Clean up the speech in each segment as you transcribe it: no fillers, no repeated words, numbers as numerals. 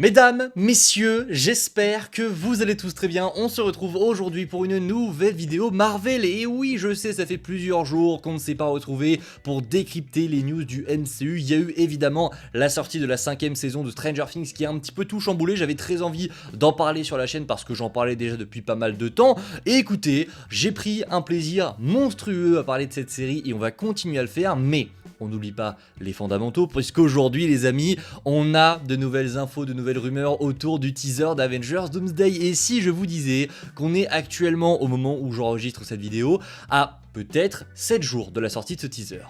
Mesdames, messieurs, j'espère que vous allez tous très bien. On se retrouve aujourd'hui pour une nouvelle vidéo Marvel. Et oui, je sais, ça fait plusieurs jours qu'on ne s'est pas retrouvé pour décrypter les news du MCU. Il y a eu évidemment la sortie de la 5ème saison de Stranger Things qui a un petit peu tout chamboulé. J'avais très envie d'en parler sur la chaîne parce que j'en parlais déjà depuis pas mal de temps. Et écoutez, j'ai pris un plaisir monstrueux à parler de cette série et on va continuer à le faire, mais on n'oublie pas les fondamentaux, puisqu'aujourd'hui les amis, on a de nouvelles infos, de nouvelles rumeurs autour du teaser d'Avengers Doomsday. Et si je vous disais qu'on est actuellement, au moment où j'enregistre cette vidéo, à peut-être 7 jours de la sortie de ce teaser,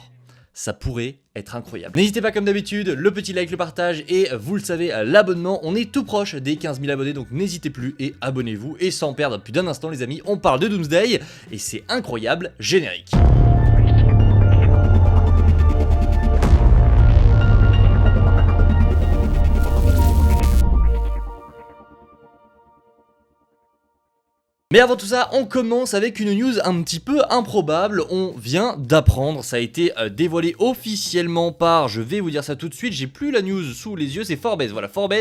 ça pourrait être incroyable. N'hésitez pas comme d'habitude, le petit like, le partage et vous le savez, l'abonnement. On est tout proche des 15 000 abonnés, donc n'hésitez plus et abonnez-vous. Et sans perdre plus d'un instant les amis, on parle de Doomsday et c'est incroyable, générique. Mais avant tout ça, on commence avec une news un petit peu improbable. On vient d'apprendre, ça a été dévoilé officiellement par, je vais vous dire ça tout de suite, j'ai plus la news sous les yeux, c'est Forbes. Voilà, Forbes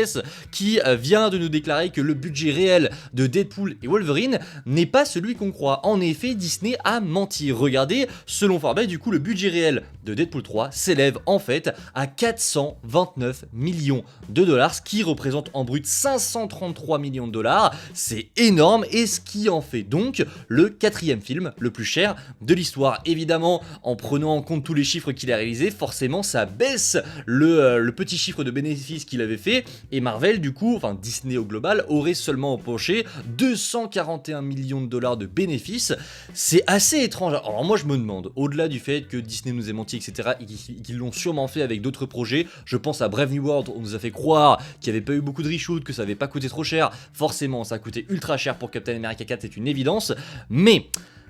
qui vient de nous déclarer que le budget réel de Deadpool et Wolverine n'est pas celui qu'on croit. En effet, Disney a menti. Regardez, selon Forbes, du coup, le budget réel de Deadpool 3 s'élève en fait à 429 millions de dollars, ce qui représente en brut 533 millions de dollars. C'est énorme et ce qui en fait donc le 4e film le plus cher de l'histoire. Évidemment, en prenant en compte tous les chiffres qu'il a réalisés, forcément ça baisse le petit chiffre de bénéfice qu'il avait fait, et Marvel du coup, enfin Disney au global, aurait seulement empoché 241 millions de dollars de bénéfices. C'est assez étrange. Alors moi je me demande, au-delà du fait que Disney nous ait menti etc, et qu'ils l'ont sûrement fait avec d'autres projets, je pense à Brave New World, on nous a fait croire qu'il n'y avait pas eu beaucoup de reshoot, que ça avait pas coûté trop cher, forcément ça a coûté ultra cher pour Captain America 4, c'est une évidence, mais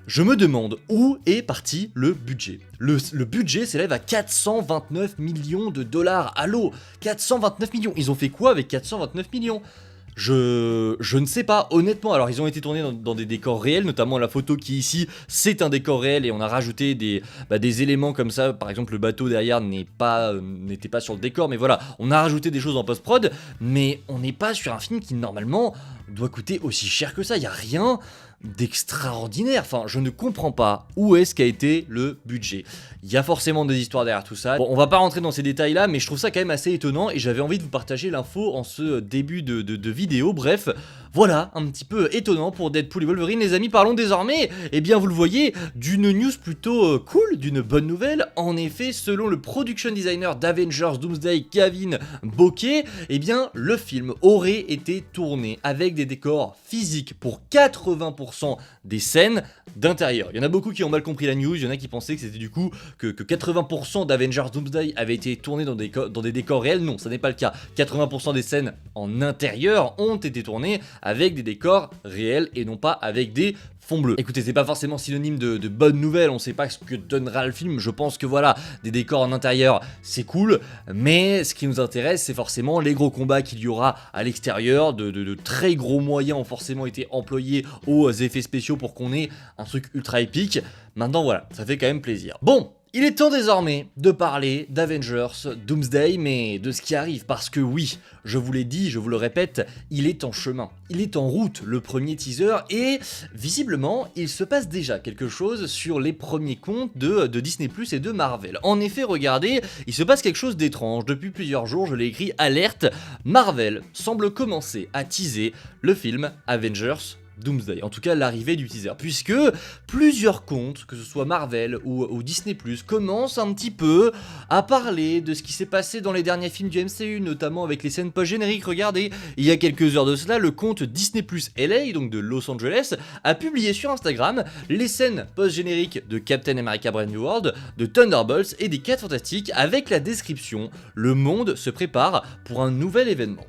je me demande où est parti le budget. Le budget s'élève à 429 millions de dollars. Allô, 429 millions. Ils ont fait quoi avec 429 millions ? Je ne sais pas, honnêtement. Alors ils ont été tournés dans des décors réels, notamment la photo qui est ici, c'est un décor réel et on a rajouté des éléments comme ça. Par exemple le bateau derrière n'était pas sur le décor, mais voilà, on a rajouté des choses en post-prod, mais on n'est pas sur un film qui normalement doit coûter aussi cher que ça. Il n'y a rien d'extraordinaire, enfin je ne comprends pas où est-ce qu'a été le budget. Il y a forcément des histoires derrière tout ça. Bon, on va pas rentrer dans ces détails là, mais je trouve ça quand même assez étonnant et j'avais envie de vous partager l'info en ce début de vidéo. Bref, voilà, un petit peu étonnant pour Deadpool et Wolverine. Les amis, parlons désormais, eh bien vous le voyez, d'une news plutôt cool, d'une bonne nouvelle. En effet, selon le production designer d'Avengers Doomsday, Kevin Bokeh, eh bien le film aurait été tourné avec des décors physiques pour 80% des scènes d'intérieur. Il y en a beaucoup qui ont mal compris la news, il y en a qui pensaient que c'était du coup que 80% d'Avengers Doomsday avait été tourné dans des décors réels. Non, ça n'est pas le cas. 80% des scènes en intérieur ont été tournées avec des décors réels et non pas avec des fonds bleus. Écoutez, c'est pas forcément synonyme de bonne nouvelle, on sait pas ce que donnera le film, je pense que voilà, des décors en intérieur, c'est cool, mais ce qui nous intéresse, c'est forcément les gros combats qu'il y aura à l'extérieur, de très gros moyens ont forcément été employés aux effets spéciaux pour qu'on ait un truc ultra épique. Maintenant voilà, ça fait quand même plaisir. Bon, il est temps désormais de parler d'Avengers Doomsday, mais de ce qui arrive, parce que oui, je vous l'ai dit, je vous le répète, il est en chemin, il est en route, le premier teaser, et visiblement, il se passe déjà quelque chose sur les premiers comptes de Disney+ et de Marvel. En effet, regardez, il se passe quelque chose d'étrange, depuis plusieurs jours, je l'ai écrit, alerte, Marvel semble commencer à teaser le film Avengers Doomsday, en tout cas l'arrivée du teaser, puisque plusieurs comptes, que ce soit Marvel ou Disney+, commencent un petit peu à parler de ce qui s'est passé dans les derniers films du MCU, notamment avec les scènes post-génériques. Regardez, il y a quelques heures de cela, le compte Disney+ LA, donc de Los Angeles, a publié sur Instagram les scènes post-génériques de Captain America Brave New World, de Thunderbolts et des 4 Fantastiques, avec la description « Le monde se prépare pour un nouvel événement ».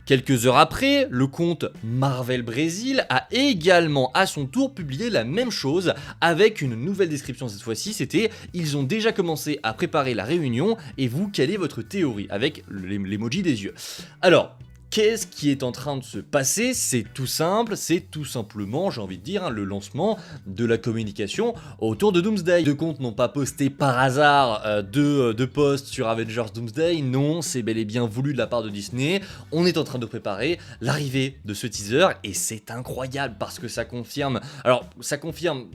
Quelques heures après, le compte Marvel Brésil a également à son tour publié la même chose avec une nouvelle description cette fois-ci, c'était « Ils ont déjà commencé à préparer la réunion et vous, quelle est votre théorie ?» avec l'emoji des yeux. Alors, Qu'est-ce qui est en train de se passer? C'est tout simple, c'est tout simplement, j'ai envie de dire, le lancement de la communication autour de Doomsday. Deux comptes n'ont pas posté par hasard de posts sur Avengers Doomsday, non, c'est bel et bien voulu de la part de Disney. On est en train de préparer l'arrivée de ce teaser et c'est incroyable parce que ça confirme. Alors, ça confirme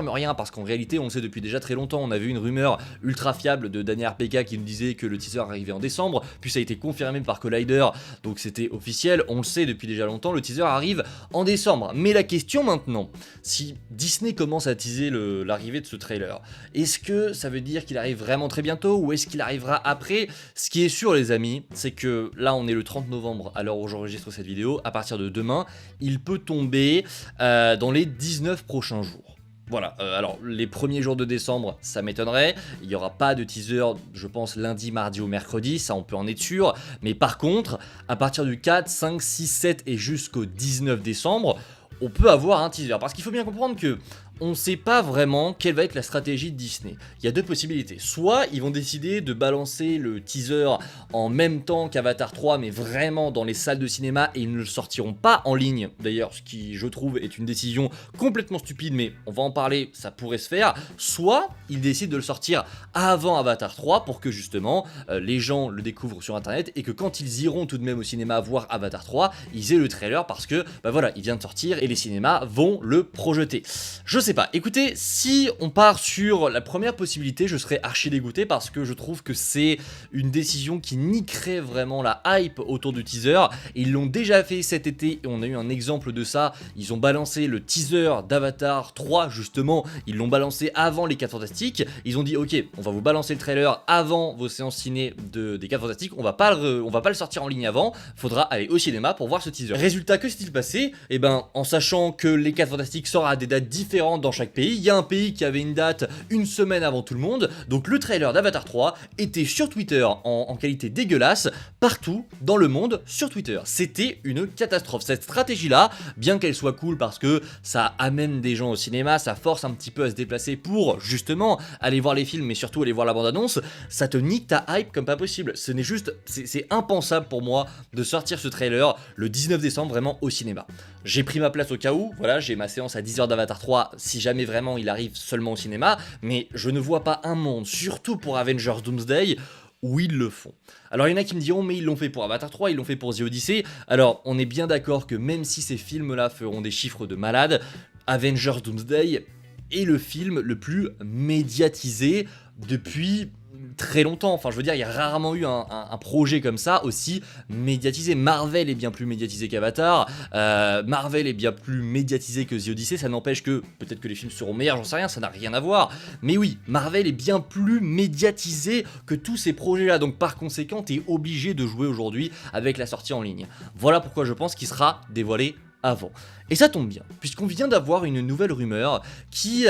rien parce qu'en réalité, on le sait depuis déjà très longtemps. On avait eu une rumeur ultra fiable de Daniel RPK qui nous disait que le teaser arrivait en décembre, puis ça a été confirmé par Collider, donc c'était officiel, on le sait depuis déjà longtemps, le teaser arrive en décembre. Mais la question maintenant, si Disney commence à teaser l'arrivée de ce trailer, est-ce que ça veut dire qu'il arrive vraiment très bientôt ou est-ce qu'il arrivera après? Ce qui est sûr les amis, c'est que là on est le 30 novembre à l'heure où j'enregistre cette vidéo, à partir de demain, il peut tomber dans les 19 prochains jours. Voilà, alors les premiers jours de décembre, ça m'étonnerait, il n'y aura pas de teaser, je pense lundi, mardi ou mercredi, ça on peut en être sûr, mais par contre, à partir du 4, 5, 6, 7 et jusqu'au 19 décembre, on peut avoir un teaser, parce qu'il faut bien comprendre que on ne sait pas vraiment quelle va être la stratégie de Disney. Il y a deux possibilités. Soit ils vont décider de balancer le teaser en même temps qu'Avatar 3, mais vraiment dans les salles de cinéma et ils ne le sortiront pas en ligne. D'ailleurs, ce qui, je trouve, est une décision complètement stupide, mais on va en parler, ça pourrait se faire. Soit ils décident de le sortir avant Avatar 3 pour que justement les gens le découvrent sur internet et que quand ils iront tout de même au cinéma voir Avatar 3, ils aient le trailer parce que, bah voilà, il vient de sortir et les cinémas vont le projeter. Je sais pas, écoutez, si on part sur la première possibilité, je serais archi dégoûté parce que je trouve que c'est une décision qui niquerait vraiment la hype autour du teaser. Ils l'ont déjà fait cet été et on a eu un exemple de ça. Ils ont balancé le teaser d'Avatar 3 justement, ils l'ont balancé avant les 4 Fantastiques. Ils ont dit ok, on va vous balancer le trailer avant vos séances ciné des 4 Fantastiques, on va pas le sortir en ligne avant, faudra aller au cinéma pour voir ce teaser. Résultat, que s'est-il passé? Eh ben, en sachant que les 4 Fantastiques sortent à des dates différentes dans chaque pays, il y a un pays qui avait une date une semaine avant tout le monde, donc le trailer d'Avatar 3 était sur Twitter en qualité dégueulasse, partout dans le monde sur Twitter. C'était une catastrophe. Cette stratégie-là, bien qu'elle soit cool parce que ça amène des gens au cinéma, ça force un petit peu à se déplacer pour justement aller voir les films, mais surtout aller voir la bande-annonce, ça te nique ta hype comme pas possible. Ce n'est juste, c'est impensable pour moi de sortir ce trailer le 19 décembre vraiment au cinéma. J'ai pris ma place au cas où, voilà, j'ai ma séance à 10h d'Avatar 3 si jamais vraiment il arrive seulement au cinéma, mais je ne vois pas un monde, surtout pour Avengers Doomsday, où ils le font. Alors il y en a qui me diront mais ils l'ont fait pour Avatar 3, ils l'ont fait pour The Odyssey. Alors on est bien d'accord que même si ces films là feront des chiffres de malade, Avengers Doomsday est le film le plus médiatisé depuis très longtemps. Enfin je veux dire, il y a rarement eu un projet comme ça aussi médiatisé. Marvel est bien plus médiatisé qu'Avatar, Marvel est bien plus médiatisé que The Odyssey. Ça n'empêche que peut-être que les films seront meilleurs, j'en sais rien, ça n'a rien à voir, mais oui, Marvel est bien plus médiatisé que tous ces projets là, donc par conséquent t'es obligé de jouer aujourd'hui avec la sortie en ligne. Voilà pourquoi je pense qu'il sera dévoilé avant. Et ça tombe bien, puisqu'on vient d'avoir une nouvelle rumeur qui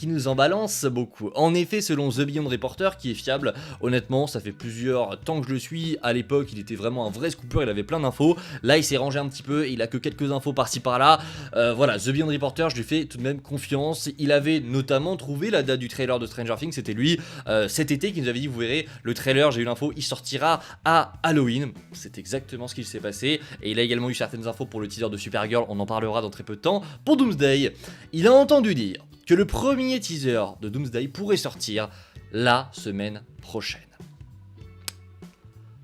nous en balance beaucoup. En effet, selon The Beyond Reporter, qui est fiable, honnêtement, ça fait plusieurs temps que je le suis. À l'époque, il était vraiment un vrai scooper, il avait plein d'infos. Là, il s'est rangé un petit peu, il a que quelques infos par-ci par-là. Voilà, The Beyond Reporter, je lui fais tout de même confiance. Il avait notamment trouvé la date du trailer de Stranger Things, c'était lui, cet été, qui nous avait dit, vous verrez, le trailer, j'ai eu l'info, il sortira à Halloween. C'est exactement ce qui s'est passé. Et il a également eu certaines infos pour le teaser de Supergirl, on en parlera dans très peu de temps. Pour Doomsday, il a entendu dire que le premier teaser de Doomsday pourrait sortir la semaine prochaine.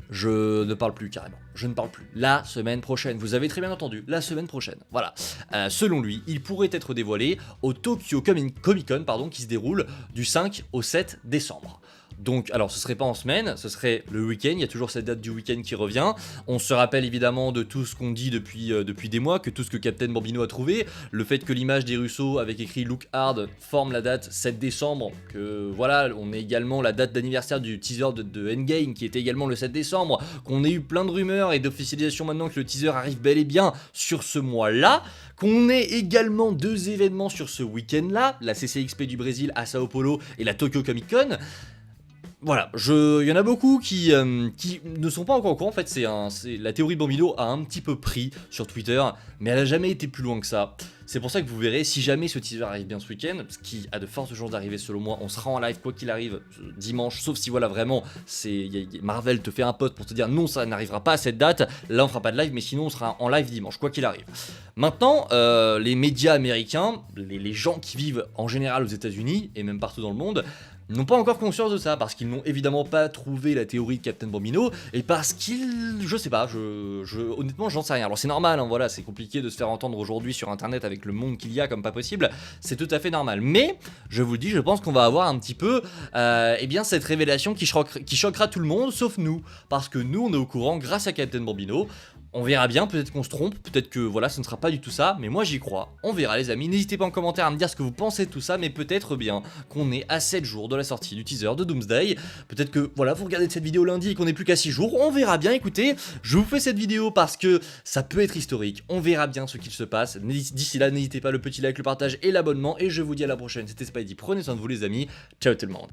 Je ne parle plus carrément, je ne parle plus. La semaine prochaine, vous avez très bien entendu, la semaine prochaine, voilà. Selon lui, il pourrait être dévoilé au Tokyo Comic Con, pardon, qui se déroule du 5 au 7 décembre. Donc, alors ce serait pas en semaine, ce serait le week-end, il y a toujours cette date du week-end qui revient. On se rappelle évidemment de tout ce qu'on dit depuis des mois, que tout ce que Captain Bambino a trouvé, le fait que l'image des Russo avec écrit Look Hard forme la date 7 décembre, que voilà, on a également la date d'anniversaire du teaser de Endgame qui était également le 7 décembre, qu'on ait eu plein de rumeurs et d'officialisation maintenant que le teaser arrive bel et bien sur ce mois-là, qu'on ait également deux événements sur ce week-end-là, la CCXP du Brésil à Sao Paulo et la Tokyo Comic Con. Voilà, il y en a beaucoup qui ne sont pas encore au courant. En fait, la théorie de Bambino a un petit peu pris sur Twitter, mais elle a jamais été plus loin que ça. C'est pour ça que vous verrez, si jamais ce teaser arrive bien ce week-end, ce qui a de fortes chances d'arriver selon moi, on sera en live quoi qu'il arrive dimanche, sauf si voilà vraiment Marvel te fait un post pour te dire non, ça n'arrivera pas à cette date, là on fera pas de live, mais sinon on sera en live dimanche quoi qu'il arrive. Maintenant, les médias américains, les gens qui vivent en général aux États-Unis et même partout dans le monde, n'ont pas encore conscience de ça, parce qu'ils n'ont évidemment pas trouvé la théorie de Captain Bambino, et parce qu'ils... je sais pas, honnêtement j'en sais rien. Alors c'est normal, hein, voilà, c'est compliqué de se faire entendre aujourd'hui sur internet avec le monde qu'il y a comme pas possible, c'est tout à fait normal. Mais, je vous le dis, je pense qu'on va avoir un petit peu, eh bien cette révélation qui choquera tout le monde, sauf nous, parce que nous on est au courant grâce à Captain Bambino. On verra bien, peut-être qu'on se trompe, peut-être que voilà, ce ne sera pas du tout ça, mais moi j'y crois. On verra les amis, n'hésitez pas en commentaire à me dire ce que vous pensez de tout ça, mais peut-être bien qu'on est à 7 jours de la sortie du teaser de Doomsday. Peut-être que voilà, vous regardez cette vidéo lundi et qu'on n'est plus qu'à 6 jours, on verra bien. Écoutez, je vous fais cette vidéo parce que ça peut être historique, on verra bien ce qu'il se passe. D'ici là, n'hésitez pas le petit like, le partage et l'abonnement, et je vous dis à la prochaine, c'était Spidey, prenez soin de vous les amis, ciao tout le monde.